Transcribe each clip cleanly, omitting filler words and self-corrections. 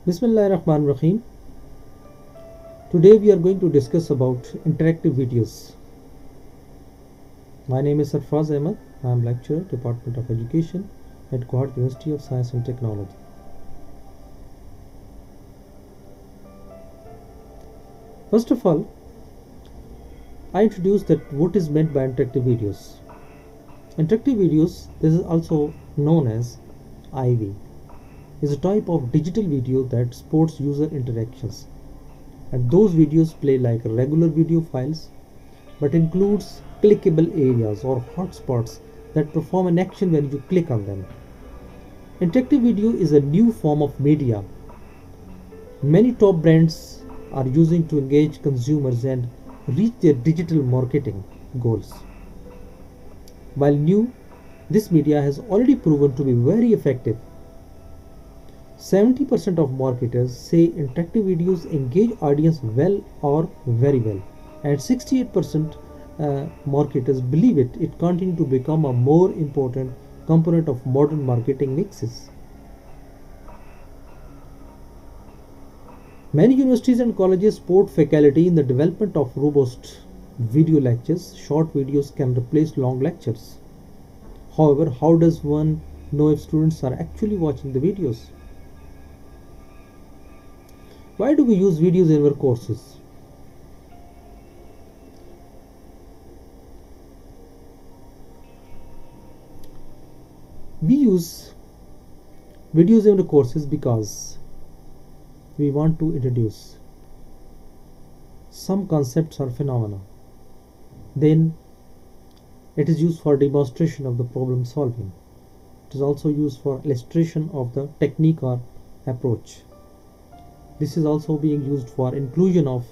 Bismillahirrahmanirrahim. Today we are going to discuss about interactive videos. My name is Sarfraz Ahmed. I am lecturer, Department of Education at Guwahati University of Science and Technology. First of all, I introduce that what is meant by interactive videos. Interactive videos, this is also known as IV, is a type of digital video that supports user interactions, and those videos play like regular video files but includes clickable areas or hotspots that perform an action when you click on them. Interactive video is a new form of media many top brands are using to engage consumers and reach their digital marketing goals. While new, this media has already proven to be very effective. 70% of marketers say interactive videos engage audience well or very well, and 68% marketers believe it continue to become a more important component of modern marketing mixes. Many universities and colleges support faculty in the development of robust video lectures. Short videos can replace long lectures. However, how does one know if students are actually watching the videos? Why do we use videos in our courses? We use videos in our courses because we want to introduce some concepts or phenomena. Then it is used for demonstration of the problem solving. It is also used for illustration of the technique or approach. This is also being used for inclusion of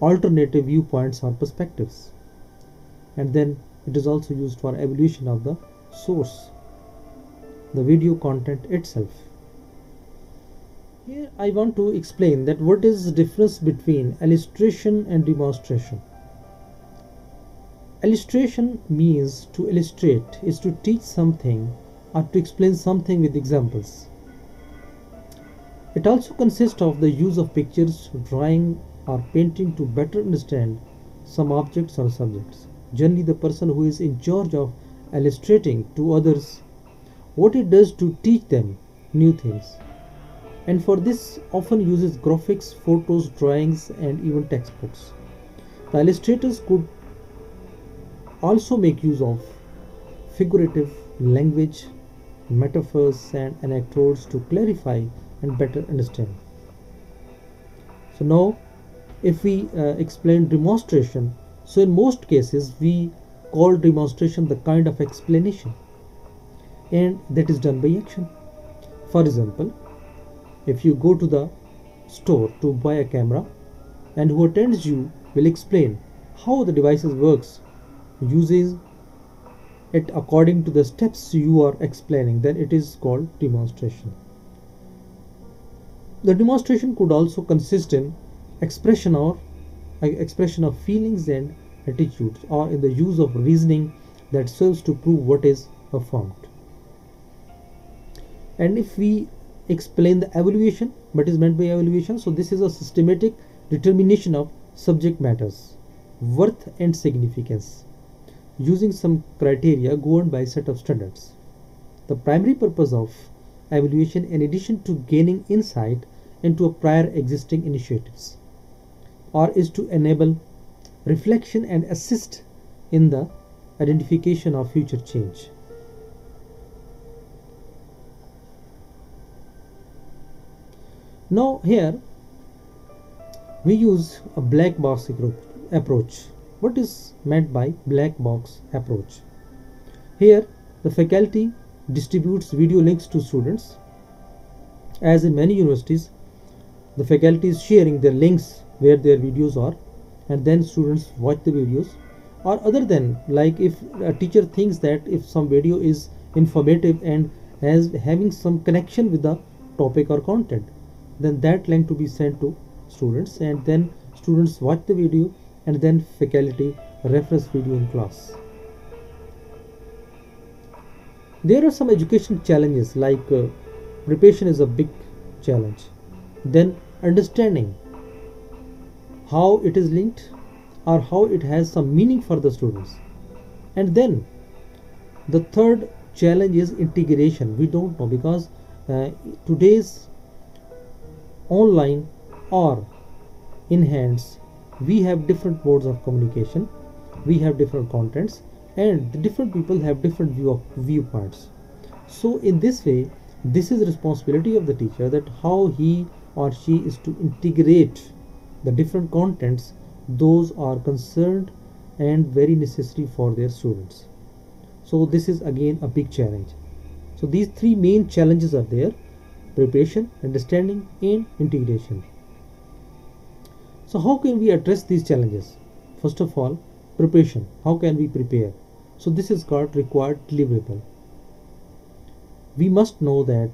alternative viewpoints or perspectives. And then it is also used for evaluation of the source, the video content itself. Here I want to explain that what is the difference between illustration and demonstration. Illustration means to illustrate, is to teach something or to explain something with examples. It also consists of the use of pictures, drawing or painting to better understand some objects or subjects. Generally, the person who is in charge of illustrating to others what it does to teach them new things. And for this often uses graphics, photos, drawings and even textbooks. The illustrators could also make use of figurative language, metaphors and anecdotes to clarify and better understand. So now if we explain demonstration, so in most cases we call demonstration the kind of explanation, and that is done by action. For example, if you go to the store to buy a camera, and who attends you will explain how the device works, uses it according to the steps you are explaining, then it is called demonstration. The demonstration could also consist in expression of feelings and attitudes, or in the use of reasoning that serves to prove what is affirmed. And if we explain the evaluation, what is meant by evaluation, so this is a systematic determination of subject matters, worth and significance, using some criteria governed by a set of standards. The primary purpose of evaluation, in addition to gaining insight into a prior existing initiatives, or is to enable reflection and assist in the identification of future change. Now here we use a black box approach. What is meant by black box approach? Here the faculty distributes video links to students. As in many universities, the faculty is sharing their links where their videos are, and then students watch the videos. Or other than, like if a teacher thinks that if some video is informative and having some connection with the topic or content, then that link to be sent to students, and then students watch the video and then faculty reference video in class. There are some education challenges like preparation is a big challenge. then understanding how it is linked or how it has some meaning for the students. And then the third challenge is integration. We don't know because today's online or in hands, we have different modes of communication, we have different contents, and the different people have different viewpoints. So in this way, this is the responsibility of the teacher, that how he or she is to integrate the different contents those are concerned and very necessary for their students. So this is again a big challenge. So these three main challenges are there: preparation, understanding, and integration. So how can we address these challenges? First of all, preparation. How can we prepare? So this is called required deliverable. We must know that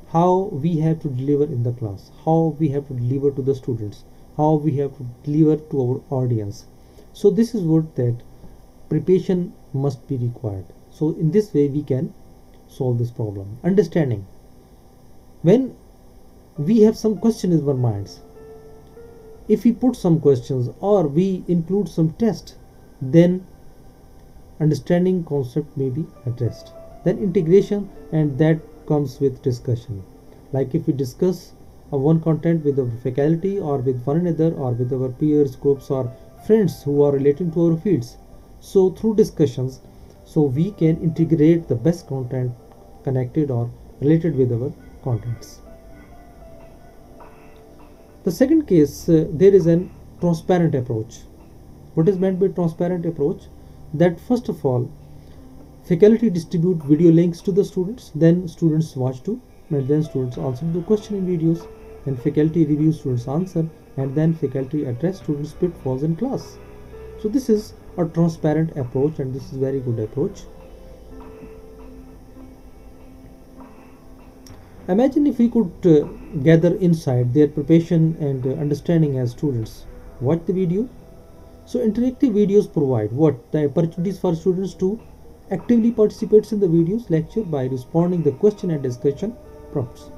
how we have to deliver in the class, how we have to deliver to the students, how we have to deliver to our audience. So this is what that preparation must be required. So in this way we can solve this problem. Understanding. When we have some question in our minds, if we put some questions or we include some test, then understanding concept may be addressed. Then integration, and that comes with discussion. Like if we discuss one content with our faculty or with one another or with our peers, groups, or friends who are relating to our fields, so through discussions, so we can integrate the best content connected or related with our contents. The second case, there is an transparent approach. What is meant by transparent approach? That first of all, faculty distribute video links to the students, then students watch to, and then students answer the question in videos, then faculty review students answer, and then faculty address students pitfalls in class. So this is a transparent approach, and this is very good approach. Imagine if we could gather inside their preparation and understanding as students watch the video. So interactive videos provide what? The opportunities for students to actively participate in the videos lecture by responding the question and discussion prompts.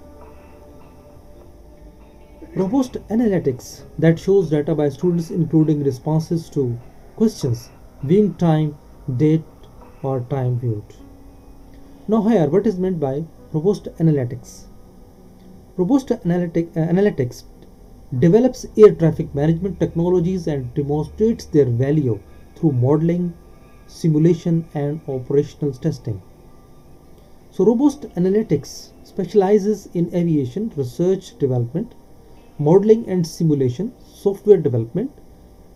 Robust analytics that shows data by students, including responses to questions, viewing time, date, or time viewed. Now here, what is meant by robust analytics? Robust analytics develops air traffic management technologies and demonstrates their value through modeling, simulation, and operational testing. So robust analytics specializes in aviation research development, modeling and simulation, software development,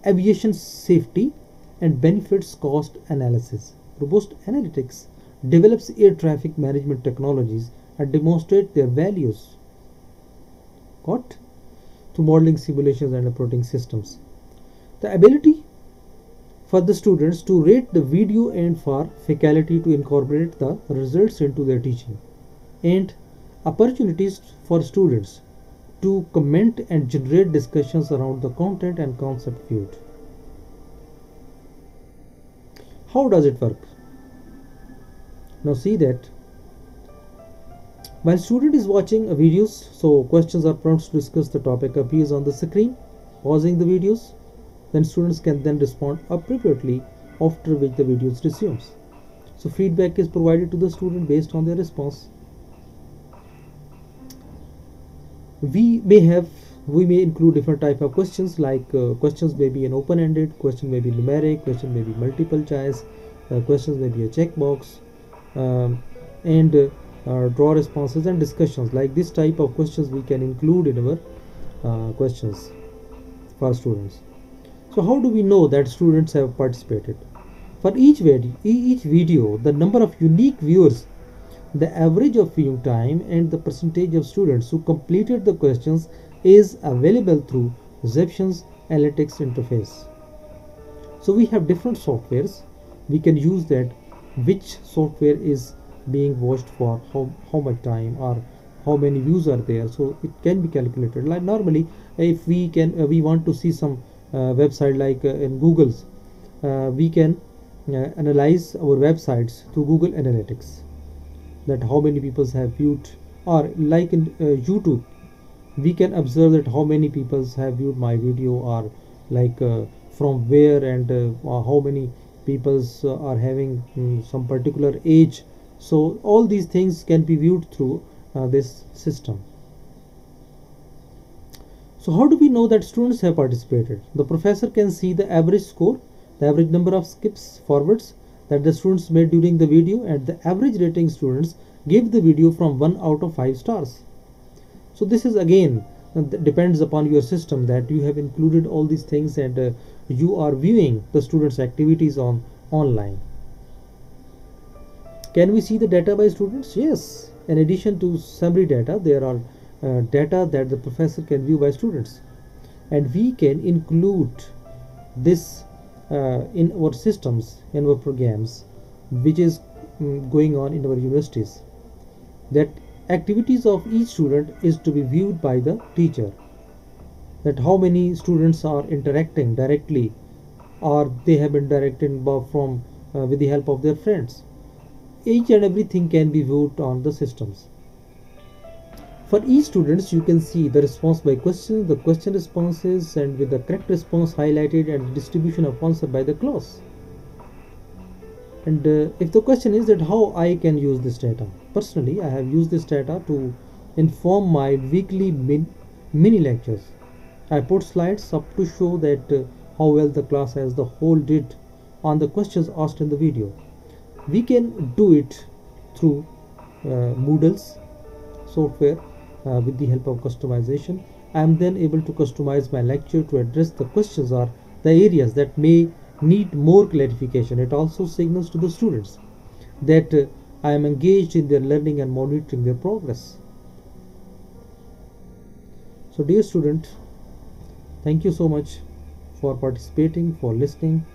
aviation safety, and benefits cost analysis. Robust analytics develops air traffic management technologies and demonstrate their values got to modeling, simulations, and operating systems. The ability for the students to rate the video and for faculty to incorporate the results into their teaching, and opportunities for students to comment and generate discussions around the content and concept viewed. How does it work? Now see that while student is watching videos, so questions or prompts to discuss the topic appears on the screen, pausing the videos, then students can then respond appropriately, after which the videos resumes. So feedback is provided to the student based on their response. We may include different type of questions, like questions may be an open-ended, question may be numeric, question may be multiple choice, questions may be a checkbox, and draw responses and discussions. Like this type of questions we can include in our questions for students. So how do we know that students have participated? For each video, the number of unique viewers, the average of viewing time, and the percentage of students who completed the questions is available through Xception's analytics interface. So we have different softwares. We can use that which software is being watched for how much time or how many views are there, so it can be calculated. Like normally if we want to see some website, like in Google's, we can analyze our websites through Google Analytics, that how many people have viewed, or like in YouTube We can observe that how many people have viewed my video, or like from where, and how many people are having some particular age. So all these things can be viewed through this system. So how do we know that students have participated? The professor can see the average score, the average number of skips forwards that the students made during the video, and the average rating students gave the video from 1 out of 5 stars. So this is again depends upon your system, that you have included all these things, and you are viewing the students activities on online. Can we see the data by students? Yes. In addition to summary data, there are data that the professor can view by students, and we can include this in our systems, in our programs, which is going on in our universities. That activities of each student is to be viewed by the teacher, that how many students are interacting directly, or they have been directed from with the help of their friends. Each and everything can be viewed on the systems. For each students, you can see the response by question, the question responses, and with the correct response highlighted, and the distribution of answer by the clause. And if the question is that how I can use this data, personally I have used this data to inform my weekly mini lectures. I put slides up to show that how well the class as the whole did on the questions asked in the video. We can do it through Moodle's software with the help of customization. I am then able to customize my lecture to address the questions or the areas that may need more clarification. It also signals to the students that I am engaged in their learning and monitoring their progress. So dear student, thank you so much for participating, for listening,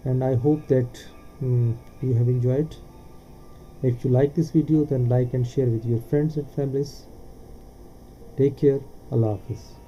and I hope that you have enjoyed. If you like this video, then like and share with your friends and families. Take care. Allah Hafiz.